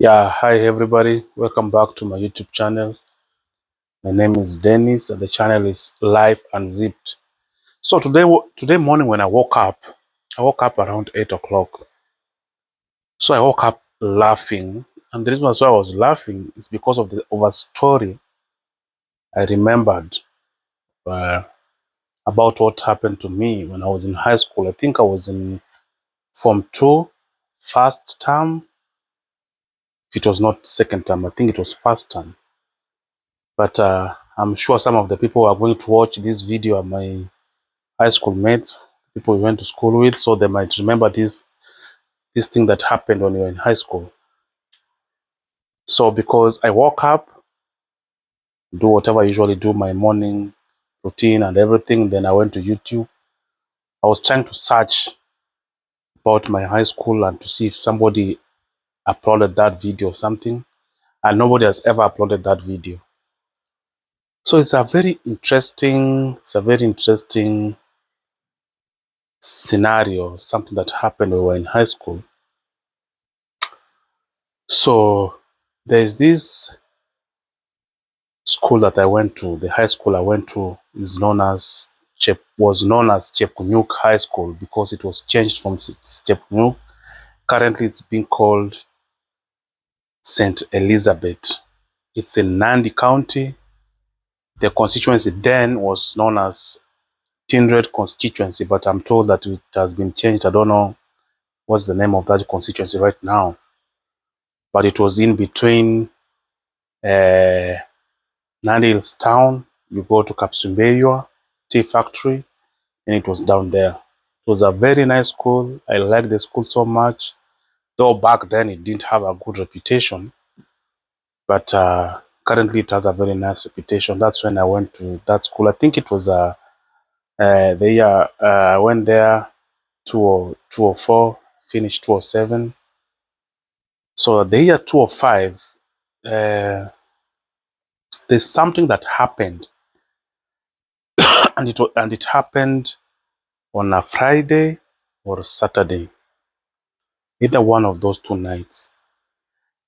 Yeah, hi everybody. Welcome back to my YouTube channel. My name is Dennis and the channel is Life Unzipped. So today morning when I woke up around 8 o'clock. So I woke up laughing. And the reason why I was laughing is because of a story I remembered uh, about what happened to me when I was in high school. I think I was in Form 2, first term. If it was not second term, I think it was first term. But I'm sure some of the people who are going to watch this video are my high school mates, people we went to school with, so they might remember this thing that happened when we were in high school. So because I woke up, do whatever I usually do, my morning routine and everything, then I went to YouTube. I was trying to search about my high school and to see if somebody uploaded that video or something, and nobody has ever uploaded that video. So it's a very interesting scenario, something that happened when we were in high school. So there's this school that I went to, the high school I went to is was known as Chepkunyuk High School because it was changed from Chepkunyuk. Currently it's being called St. Elizabeth. It's in Nandi County. The constituency then was known as Tindred constituency, but I'm told that it has been changed. I don't know what's the name of that constituency right now, but it was in between uh, Nandi Hills town. You go to Kapsumbeyua tea factory, and it was down there. It was a very nice school. I liked the school so much, though back then it didn't have a good reputation, but currently it has a very nice reputation. That's when I went to that school. I think it was the year I went there 2004, finished 2007. So the year 2005, uh, there's something that happened, and it happened on a Friday or a Saturday, either one of those two nights.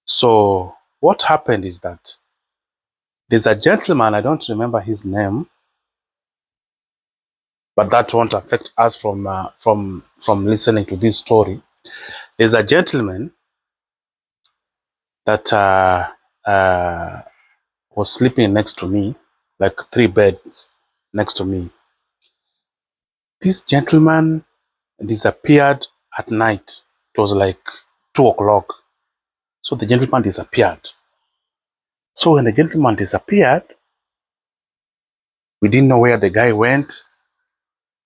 So what happened is that there's a gentleman, I don't remember his name, but that won't affect us from listening to this story. There's a gentleman that was sleeping next to me, like three beds next to me. This gentleman disappeared at night. It was like 2 o'clock. So the gentleman disappeared. So when the gentleman disappeared, we didn't know where the guy went.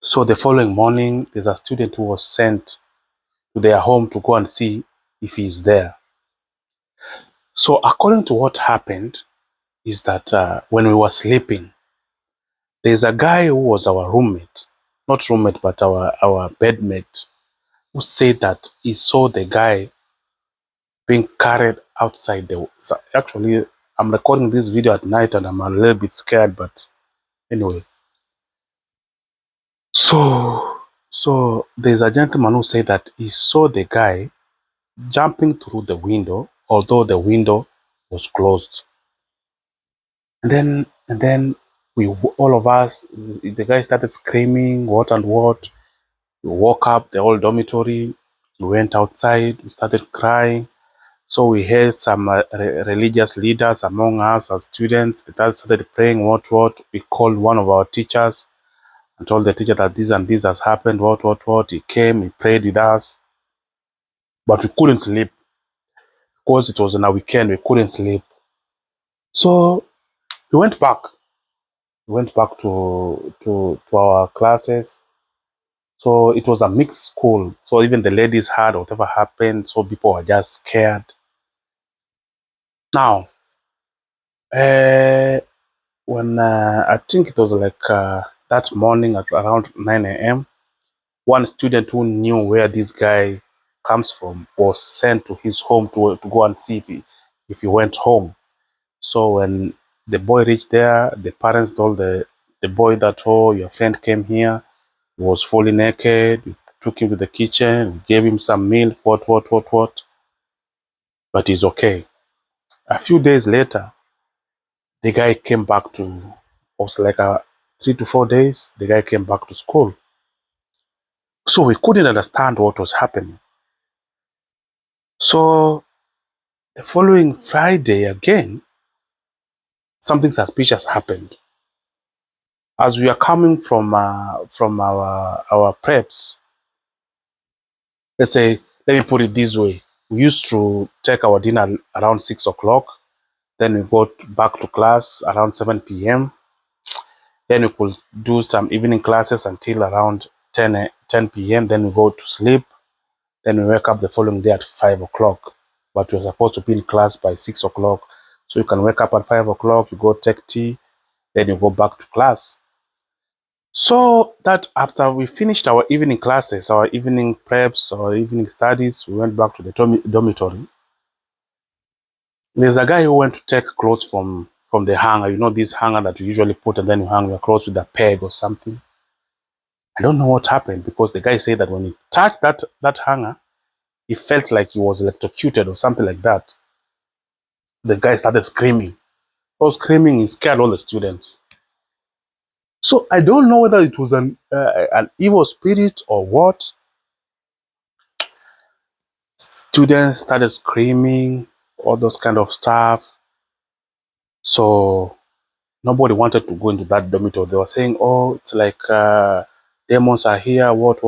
So the following morning, there's a student who was sent to their home to go and see if he's there. So according to what happened is that when we were sleeping, there's a guy who was our roommate, not roommate, but our bedmate, who said that he saw the guy being carried outside the. So actually, I'm recording this video at night and I'm a little bit scared, but anyway. So there's a gentleman who said that he saw the guy jumping through the window, although the window was closed. And then we all of us, the guy started screaming, what and what. We woke up the whole dormitory. We went outside. We started crying. So we heard some religious leaders among us as students. They started praying, what. We called one of our teachers and told the teacher that this and this has happened, what. He came, he prayed with us, but we couldn't sleep because it was on a weekend. We couldn't sleep. So we went back. We went back to our classes. So it was a mixed school. So even the ladies heard whatever happened. So people were just scared. Now, when I think it was like that morning at around 9 a.m., one student who knew where this guy comes from was sent to his home to go and see if he went home. So when the boy reached there, the parents told the boy that, oh, your friend came here, he was fully naked, we took him to the kitchen, we gave him some milk, what. but he's okay. A few days later, the guy came back to, it was like 3 to 4 days, the guy came back to school. So we couldn't understand what was happening. So the following Friday again, something suspicious happened. As we are coming from our preps, let's say, let me put it this way: we used to take our dinner around 6 o'clock. Then we go back to class around 7 p.m. Then we could do some evening classes until around 10 p.m. Then we go to sleep. Then we wake up the following day at 5 o'clock. But you're supposed to be in class by 6 o'clock. So you can wake up at 5 o'clock, you go take tea, then you go back to class. So that after we finished our evening classes, our evening preps, our evening studies, we went back to the dormitory. There's a guy who went to take clothes from the hanger. You know, this hanger that you usually put and then you hang your clothes with a peg or something. I don't know what happened, because the guy said that when he touched that hanger, he felt like he was electrocuted or something like that. The guy started screaming. He was screaming, he scared all the students. So I don't know whether it was an evil spirit or what. Students started screaming, all those kind of stuff. So nobody wanted to go into that dormitory. They were saying, oh, it's like demons are here, what.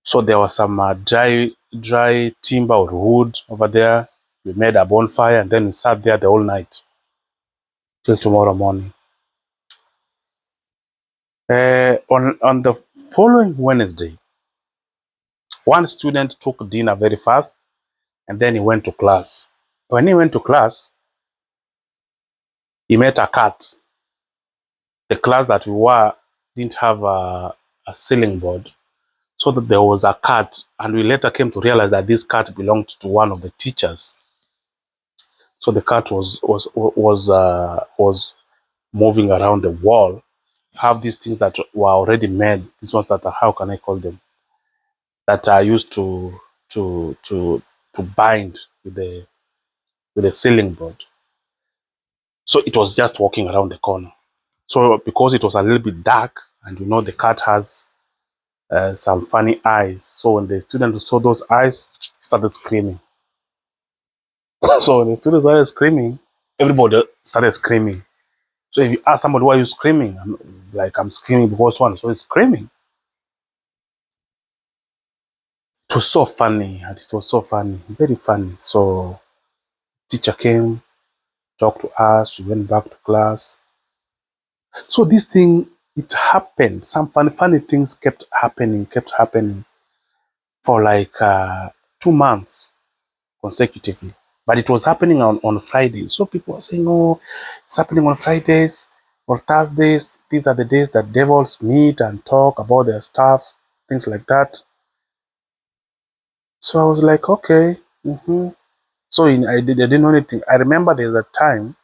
So there was some dry timber or wood over there. We made a bonfire and then we sat there the whole night till tomorrow morning. On the following Wednesday, one student took dinner very fast and then he went to class. When he went to class, he met a cat. The class that we were didn't have a ceiling board, so that there was a cat, and we later came to realize that this cat belonged to one of the teachers. So the cat was moving around the wall. Have these things that were already made. These ones that are, how can I call them? That are used to bind with the ceiling board. So it was just walking around the corner. So because it was a little bit dark, and you know the cat has some funny eyes. So when the students saw those eyes, started screaming. So when the students started screaming, everybody started screaming. So if you ask somebody, why are you screaming? I'm screaming because one. So it's screaming. It was so funny, and it was so funny, very funny. So teacher came, talked to us, we went back to class. So this thing, it happened. Some funny things kept happening for like 2 months consecutively. But it was happening on Fridays. So people were saying, oh, it's happening on Fridays or Thursdays. These are the days that devils meet and talk about their stuff, things like that. So I was like, okay. So I didn't know anything. I remember there's a time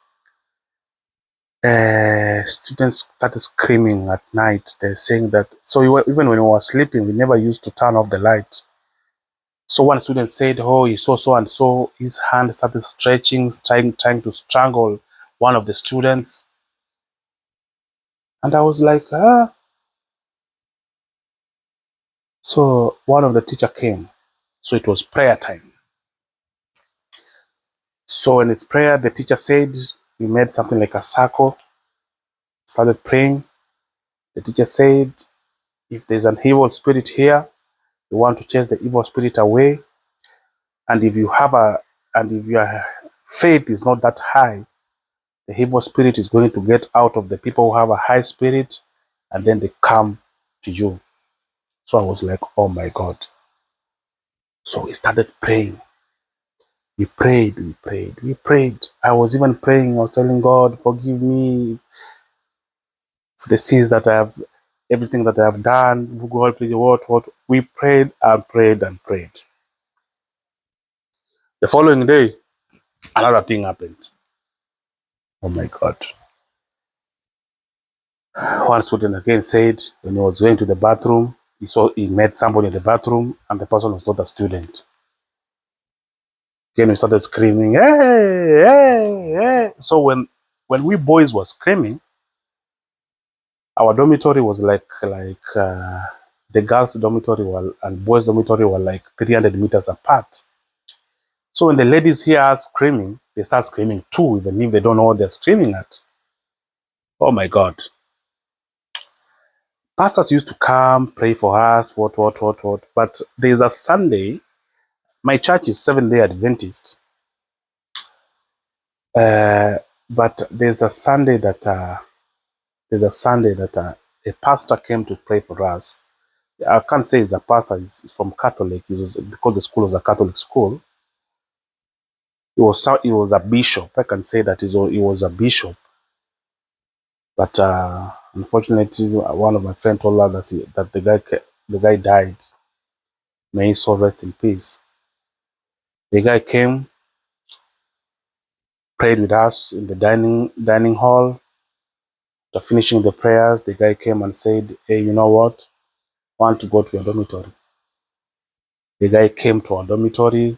students started screaming at night. They're saying that, so even when we were sleeping, we never used to turn off the light. So one student said, oh, he saw so and so, his hand started stretching, trying to strangle one of the students. And I was like, ah. So one of the teacher came. So it was prayer time. So when it's prayer, the teacher said, we made something like a circle, started praying. The teacher said, if there's an evil spirit here, you want to chase the evil spirit away. And if your faith is not that high, the evil spirit is going to get out of the people who have a high spirit, and then they come to you. So I was like, oh my God. So we started praying. We prayed. I was even praying. I was telling God, forgive me for the sins that I have, everything that I have done. God, please, what? We prayed and prayed and prayed. The following day, another thing happened. Oh my God. One student again said when he was going to the bathroom, he met somebody in the bathroom, and the person was not a student. Again, we started screaming, hey, hey, hey. So when we boys were screaming, our dormitory was the girls' dormitory and boys' dormitory were like 300 meters apart. So when the ladies hear us screaming, they start screaming too, even if they don't know what they're screaming at. Oh my God. Pastors used to come, pray for us, what. But there's a Sunday, my church is Seventh-day Adventist. But there's a Sunday that a pastor came to pray for us. I can't say he's a pastor, he's from Catholic. It was because the school was a Catholic school. He was a bishop. I can say that he was a bishop. But unfortunately, one of my friends told us that the guy died. May his soul rest in peace. The guy came, prayed with us in the dining hall. After finishing the prayers, the guy came and said, "Hey, you know what? I want to go to your dormitory." The guy came to our dormitory,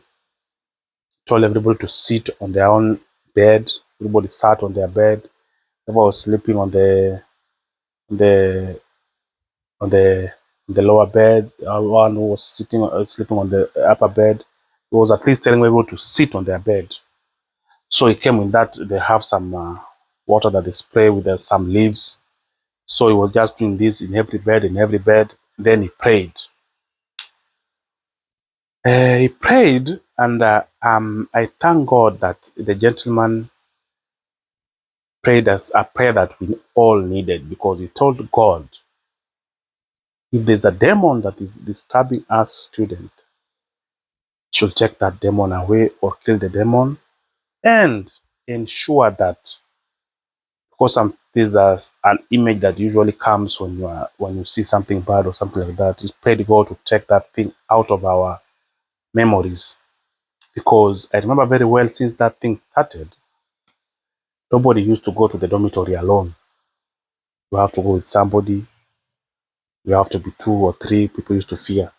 told everybody to sit on their own bed. Everybody sat on their bed. Everybody was sleeping on the on the the lower bed. One who was sleeping on the upper bed. He was at least telling everyone to sit on their bed. So he came with that. They have some water that they spray with some leaves. So he was just doing this in every bed, Then he prayed. He prayed, and I thank God that the gentleman prayed us a prayer that we all needed, because he told God, if there's a demon that is disturbing us student, should take that demon away or kill the demon, and ensure that, because there's an image that usually comes when you see something bad or something like that. He prayed God to take that thing out of our memories, because I remember very well, since that thing started, nobody used to go to the dormitory alone. You have to go with somebody. You have to be 2 or 3 people used to fear.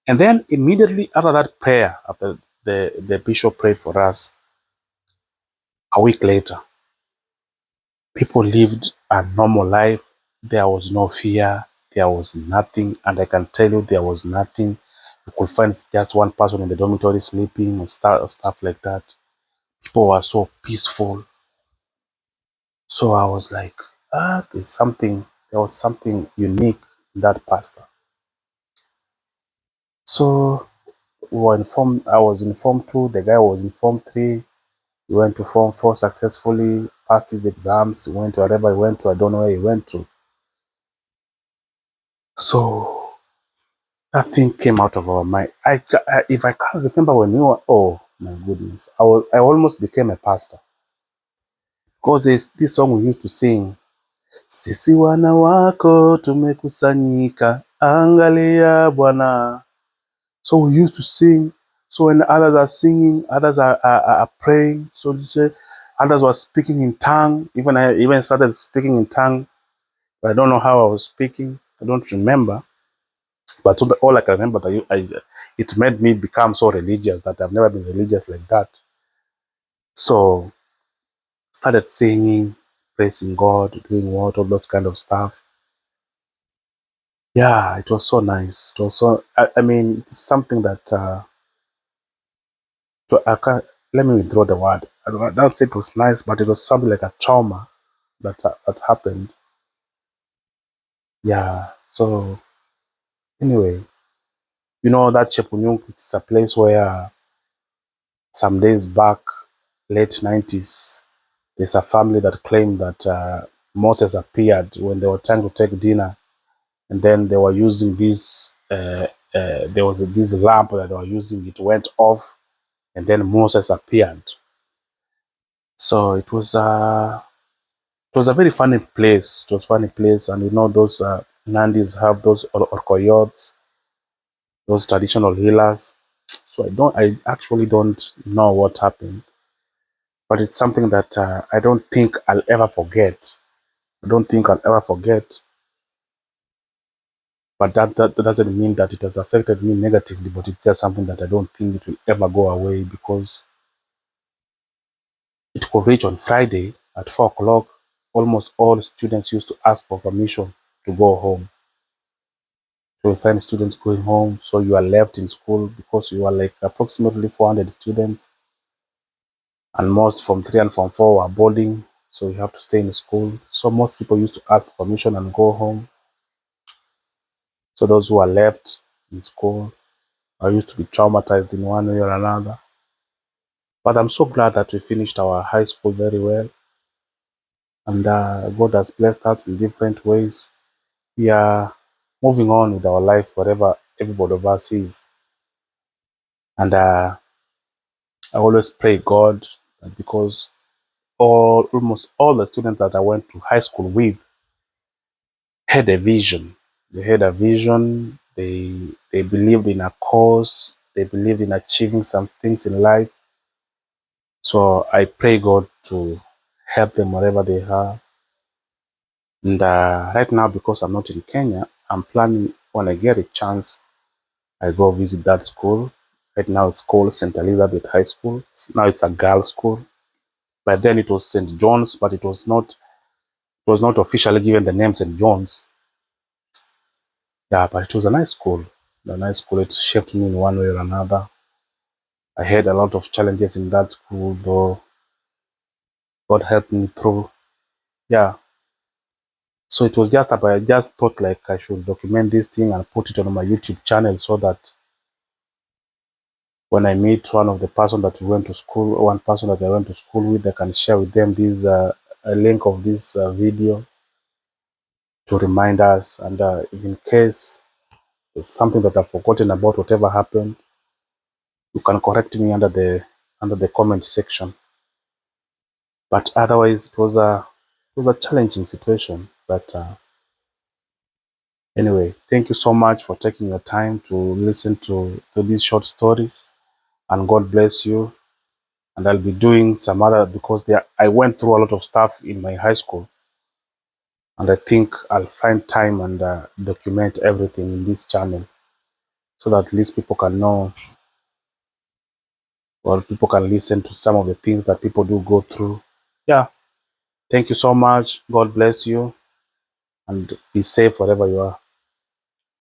And then immediately after that prayer, after the bishop prayed for us, a week later, people lived a normal life. There was no fear. There was nothing. And I can tell you, there was nothing. You could find just one person in the dormitory sleeping or stuff like that. People were so peaceful. So I was like, there was something unique in that pastor. So I was in Form 2, the guy was in Form 3. He went to Form 4 successfully, passed his exams, he went to wherever he went to, I don't know where he went to. So that thing came out of our mind. If I can't remember when we were, oh my goodness, I almost became a pastor. Because there's this song we used to sing, sisi wana wako tumekusanyika, angalia Bwana. So we used to sing. So when others are singing, others are praying. So others were speaking in tongue. I even started speaking in tongue. But I don't know how I was speaking. I don't remember. But all I can remember it made me become so religious that I've never been religious like that. So started singing, praising God, doing all those kind of stuff. Yeah, it was so nice. It was so. I mean, it's something that. So I can't, let me withdraw the word. I don't say it was nice, but it was something like a trauma that happened. Yeah. So anyway, that Chepkunyuk, it's a place where some days back, late 90s, there's a family that claimed that Moses appeared when they were trying to take dinner, and then they were using this. There was this lamp that they were using. It went off, and then Moses appeared. So it was a very funny place. It was a funny place, and those Nandis have those orkoyots, those traditional healers. So I actually don't know what happened, but it's something that I don't think I'll ever forget. I don't think I'll ever forget. But that doesn't mean that it has affected me negatively, but it's just something that I don't think it will ever go away, because it could reach on Friday at 4 o'clock. Almost all students used to ask for permission to go home. So you find students going home, so you are left in school because you are like approximately 400 students, and most from 3 and from 4 are boarding, so you have to stay in school. So most people used to ask for permission and go home. So those who are left in school are used to be traumatized in one way or another. But I'm so glad that we finished our high school very well, and God has blessed us in different ways. We are moving on with our life, whatever everybody of us is. And I always pray God that, because almost all the students that I went to high school with had a vision. They had a vision. They believed in a cause. They believed in achieving some things in life. So I pray God to help them wherever they are. And right now, because I'm not in Kenya, I'm planning, when I get a chance, I go visit that school. Right now it's called St. Elizabeth High School. Now it's a girls' school. But then it was St. John's, but it was not officially given the name St. John's. Yeah, but it was a nice school. A nice school. It shaped me in one way or another. I had a lot of challenges in that school, though God helped me through. Yeah. So it was just about, I just thought like I should document this thing and put it on my YouTube channel, so that when I meet one of the person that we went to school, one person that I went to school with, I can share with them this a link of this video to remind us, and in case it's something that I've forgotten about, whatever happened, you can correct me under the comment section. But otherwise, it was a challenging situation. But anyway, thank you so much for taking your time to listen to these short stories, and God bless you. And I'll be doing some other, because I went through a lot of stuff in my high school, and I think I'll find time and document everything in this channel, so that at least people can know, or people can listen to some of the things that people do go through. Yeah, thank you so much. God bless you, and be safe wherever you are.